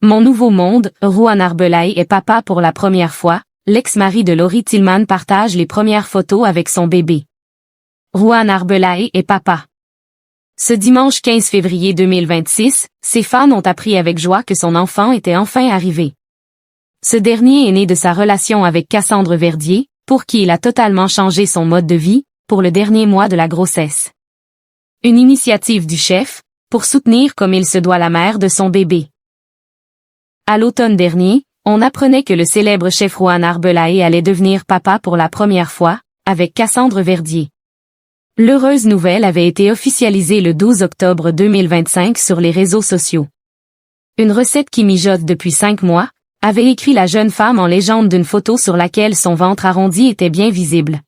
Mon nouveau monde, Rohan Arbelay est papa pour la première fois. L'ex-mari de Laurie Tillman partage les premières photos avec son bébé. Rohan Arbelay est papa. Ce dimanche 15 février 2026, ses fans ont appris avec joie que son enfant était enfin arrivé. Ce dernier est né de sa relation avec Cassandre Verdier, pour qui il a totalement changé son mode de vie, pour le dernier mois de la grossesse. Une initiative du chef, pour soutenir comme il se doit la mère de son bébé. À l'automne dernier, on apprenait que le célèbre chef Rohan Arbelay allait devenir papa pour la première fois, avec Cassandre Verdier. L'heureuse nouvelle avait été officialisée le 12 octobre 2025 sur les réseaux sociaux. Une recette qui mijote depuis 5 mois, avait écrit la jeune femme en légende d'une photo sur laquelle son ventre arrondi était bien visible.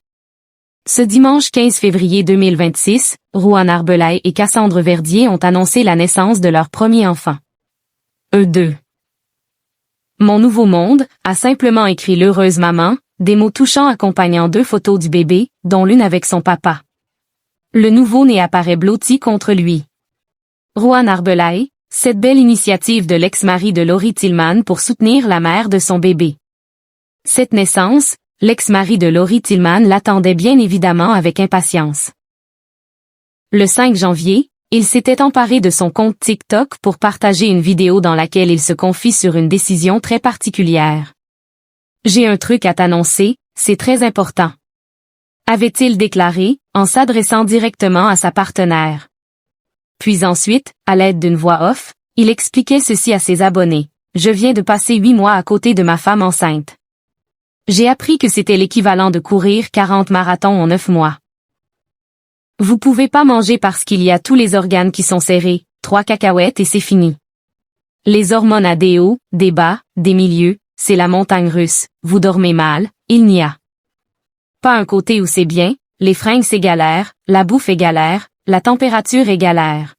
Ce dimanche 15 février 2026, Rohan Arbelay et Cassandre Verdier ont annoncé la naissance de leur premier enfant. Eux deux. Mon nouveau monde, a simplement écrit l'heureuse maman, des mots touchants accompagnant 2 photos du bébé, dont l'une avec son papa. Le nouveau-né apparaît blotti contre lui. Rohan Arbelay, cette belle initiative de l'ex-mari de Laurie Tillman pour soutenir la mère de son bébé. Cette naissance, l'ex-mari de Laurie Tillman l'attendait bien évidemment avec impatience. Le 5 janvier, il s'était emparé de son compte TikTok pour partager une vidéo dans laquelle il se confie sur une décision très particulière. « J'ai un truc à t'annoncer, c'est très important. » avait-il déclaré, en s'adressant directement à sa partenaire. Puis ensuite, à l'aide d'une voix off, il expliquait ceci à ses abonnés. « Je viens de passer 8 mois à côté de ma femme enceinte. J'ai appris que c'était l'équivalent de courir 40 marathons en 9 mois. Vous pouvez pas manger parce qu'il y a tous les organes qui sont serrés, 3 cacahuètes et c'est fini. Les hormones à des hauts, des bas, des milieux, c'est la montagne russe, vous dormez mal, il n'y a pas un côté où c'est bien, les fringues c'est galère, la bouffe est galère, la température est galère. »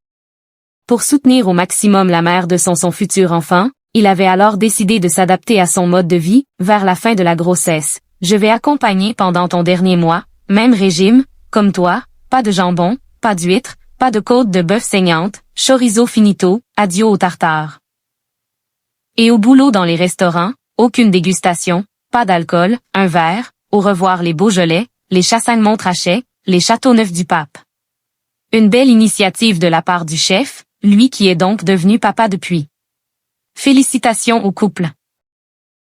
Pour soutenir au maximum la mère de son futur enfant, il avait alors décidé de s'adapter à son mode de vie, vers la fin de la grossesse. « Je vais accompagner pendant ton dernier mois, même régime, comme toi, pas de jambon, pas d'huîtres, pas de côte de bœuf saignante, chorizo finito, adieu au tartare. Et au boulot dans les restaurants, aucune dégustation, pas d'alcool, un verre, au revoir les Beaujolais, les Chassagne-Montrachet, les Châteauneuf du Pape. » Une belle initiative de la part du chef, lui qui est donc devenu papa depuis. Félicitations au couple.